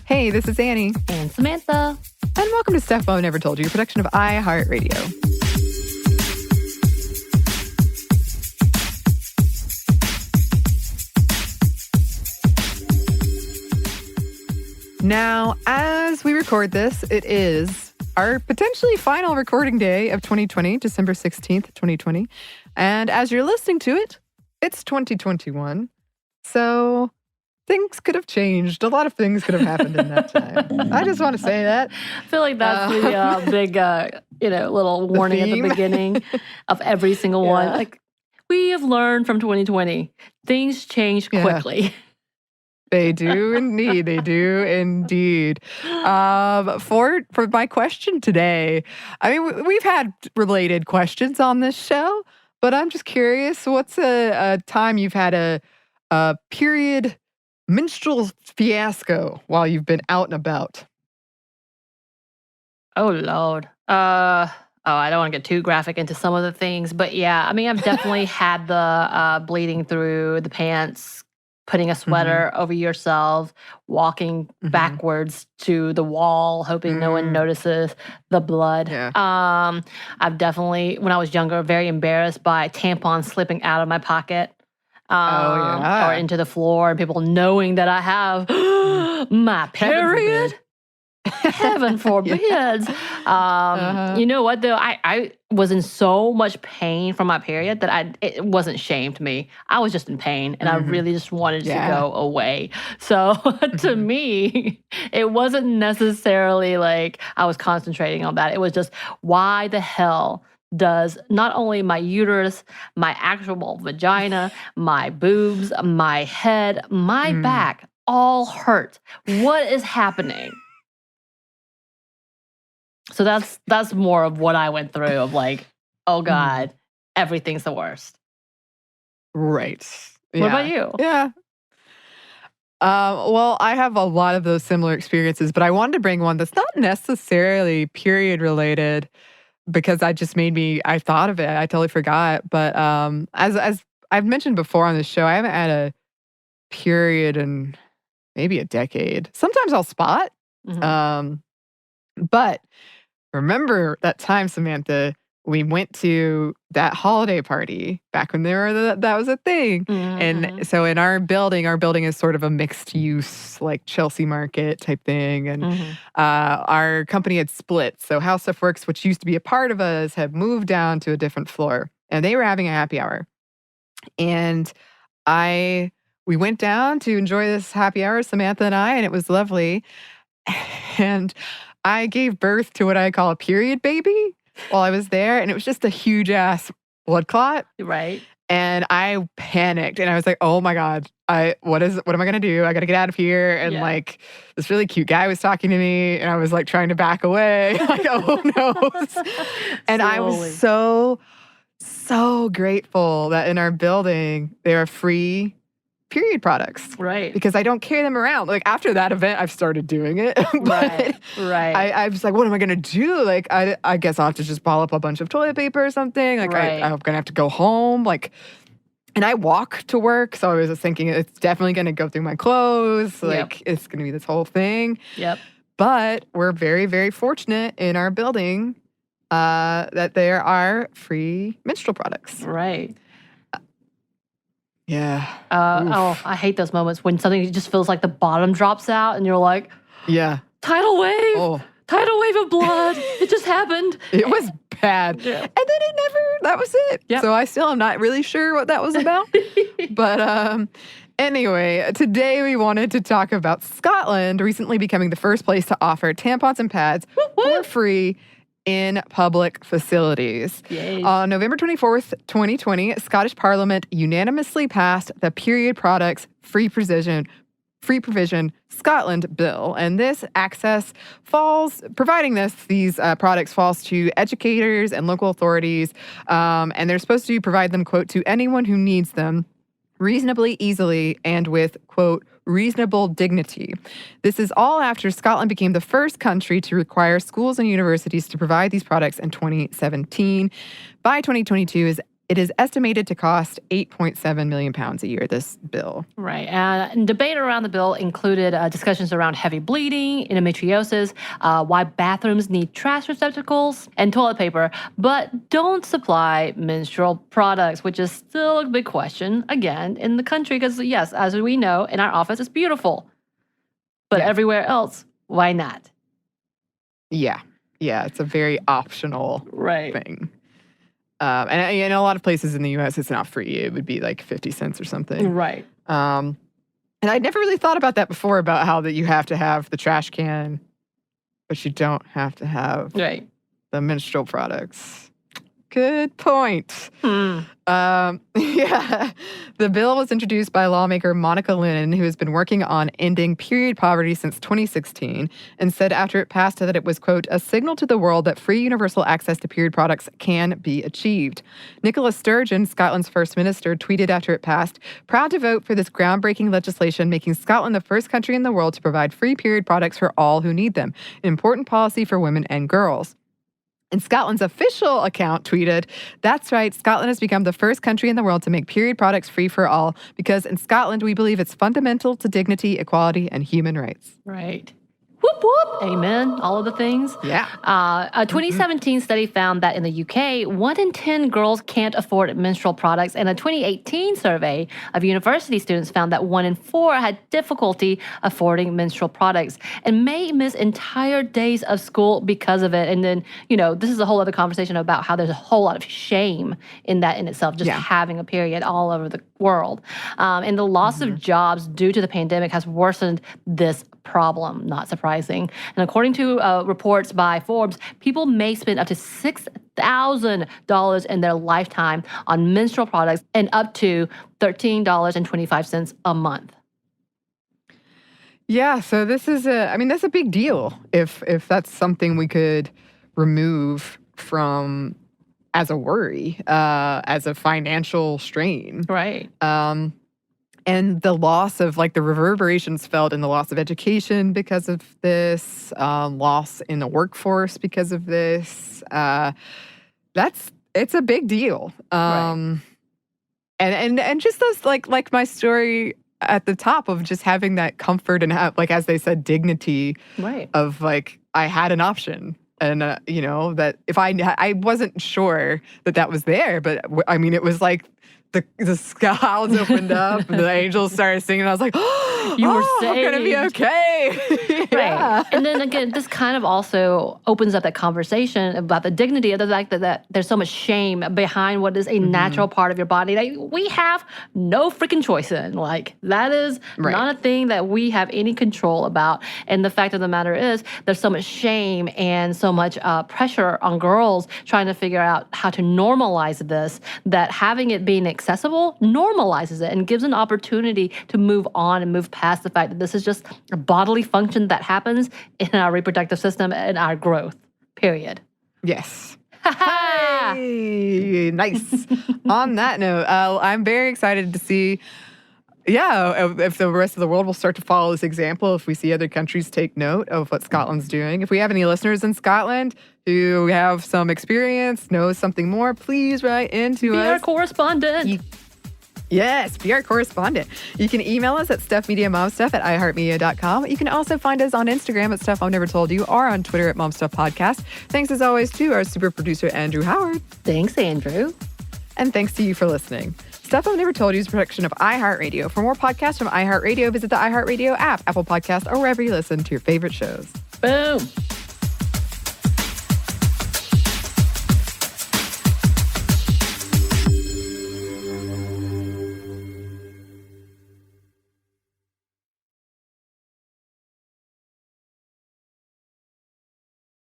Hey, this is Anney and Samantha. And welcome to Stuff Mom Never Told You, a production of iHeartRadio. Now, as we record this, it is our potentially final recording day of 2020, December 16th, 2020. And as you're listening to it, it's 2021. So things could have changed. A lot of things could have happened in that time. I just want to say that. I feel like that's the big, little warning at the beginning of every single one. Like, we have learned from 2020. Things change quickly. They do indeed. They do indeed. For my question today, I mean, we've had related questions on this show, but I'm just curious, what's a time you've had a period menstrual fiasco while you've been out and about? Oh, Lord. I don't want to get too graphic into some of the things, but yeah, I mean, I've definitely had the bleeding through the pants, putting a sweater over yourself, walking backwards to the wall, hoping no one notices the blood. Yeah. I've definitely, when I was younger, very embarrassed by tampons slipping out of my pocket. Or into the floor, and people knowing that I have my period. Heaven forbid. You know what, though? I was in so much pain from my period that it wasn't shame to me. I was just in pain, and I really just wanted to go away. So to me, it wasn't necessarily like I was concentrating on that. It was just, why the hell does not only my uterus, my actual vagina, my boobs, my head, my back all hurt? What is happening? So that's more of what I went through, of like, oh God, everything's the worst. Right. What about you? Yeah. Well, I have a lot of those similar experiences, but I wanted to bring one that's not necessarily period related, because I thought of it. I totally forgot. But as I've mentioned before on this show, I haven't had a period in maybe a decade. Sometimes I'll spot. But remember that time, Samantha, we went to that holiday party back when that was a thing. And so in our building is sort of a mixed use, like Chelsea Market type thing. And our company had split. So How Stuff Works, which used to be a part of us, had moved down to a different floor. And they were having a happy hour. And we went down to enjoy this happy hour, Samantha and I, and it was lovely. And I gave birth to what I call a period baby while I was there. And it was just a huge ass blood clot. Right. And I panicked and I was like, oh my God, what am I going to do? I got to get out of here. And like this really cute guy was talking to me and I was like trying to back away. Like, oh no. And I was so grateful that in our building, there are free period products. Right. Because I don't carry them around. Like after that event, I've started doing it. Right. I was like, what am I going to do? Like, I guess I'll have to just ball up a bunch of toilet paper or something. Like I'm going to have to go home. Like, and I walk to work. So I was just thinking it's definitely going to go through my clothes. Like it's going to be this whole thing. Yep. But we're very, very fortunate in our building that there are free menstrual products. Right. Yeah. I hate those moments when something just feels like the bottom drops out and you're like, tidal wave. Tidal wave of blood. It just happened. It was bad. Yeah. And then that was it. Yep. So I still am not really sure what that was about. But anyway, today we wanted to talk about Scotland recently becoming the first place to offer tampons and pads for free in public facilities. Yay. On November 24th, 2020, Scottish Parliament unanimously passed the Period Products Free Provision Scotland Bill. And this access providing these products falls to educators and local authorities. And they're supposed to provide them, quote, to anyone who needs them reasonably easily and with, quote, reasonable dignity. This is all after Scotland became the first country to require schools and universities to provide these products in 2017. By 2022, It is estimated to cost £8.7 million a year, this bill. Right. And debate around the bill included discussions around heavy bleeding, endometriosis, why bathrooms need trash receptacles, and toilet paper, but don't supply menstrual products, which is still a big question, again, in the country, because, yes, as we know, in our office, it's beautiful. But everywhere else, why not? Yeah. Yeah, it's a very optional thing. And in a lot of places in the U.S., it's not free. It would be like 50 cents or something. Right. And I'd never really thought about that before, about how that you have to have the trash can, but you don't have to have the menstrual products. Good point. The bill was introduced by lawmaker Monica Lennon, who has been working on ending period poverty since 2016, and said after it passed that it was, quote, a signal to the world that free universal access to period products can be achieved. Nicola Sturgeon, Scotland's first minister, tweeted after it passed, proud to vote for this groundbreaking legislation, making Scotland the first country in the world to provide free period products for all who need them, an important policy for women and girls. And Scotland's official account tweeted, that's right, Scotland has become the first country in the world to make period products free for all, because in Scotland, we believe it's fundamental to dignity, equality, and human rights. Right. Whoop, whoop. Amen. All of the things. Yeah. A 2017 study found that in the UK, 1 in 10 girls can't afford menstrual products. And a 2018 survey of university students found that 1 in 4 had difficulty affording menstrual products and may miss entire days of school because of it. And then, this is a whole other conversation about how there's a whole lot of shame in that in itself, just having a period all over the world. And the loss of jobs due to the pandemic has worsened this problem, not surprising. And according to reports by Forbes, people may spend up to $6,000 in their lifetime on menstrual products and up to $13.25 a month. Yeah, so this is that's a big deal if that's something we could remove from as a worry, as a financial strain. Right. And the loss of, the reverberations felt in the loss of education because of this, loss in the workforce because of this. It's a big deal. And just those, like my story at the top of just having that comfort and as they said, dignity of I had an option. And, that if I wasn't sure that was there, but it was like, the clouds opened up, and the angels started singing, and I was like, you were saved. I'm going to be okay. Right. And then again, this kind of also opens up that conversation about the dignity of the fact that there's so much shame behind what is a natural part of your body that we have no freaking choice in. That is not a thing that we have any control about. And the fact of the matter is, there's so much shame and so much pressure on girls trying to figure out how to normalize this, that having it being accessible normalizes it and gives an opportunity to move on and move past the fact that this is just a bodily function that happens in our reproductive system and our growth, period. Yes. Hey, nice. On that note, I'm very excited to see, if the rest of the world will start to follow this example, if we see other countries take note of what Scotland's doing. If we have any listeners in Scotland who have some experience, know something more, please write into us. Be our correspondent. Yes, be our correspondent. You can email us at stuffmediamomstuff@iheartmedia.com. You can also find us on Instagram at Stuff I've Never Told You or on Twitter at momstuffpodcast. Thanks as always to our super producer, Andrew Howard. Thanks, Andrew. And thanks to you for listening. Stuff I've Never Told You is a production of iHeartRadio. For more podcasts from iHeartRadio, visit the iHeartRadio app, Apple Podcasts, or wherever you listen to your favorite shows. Boom.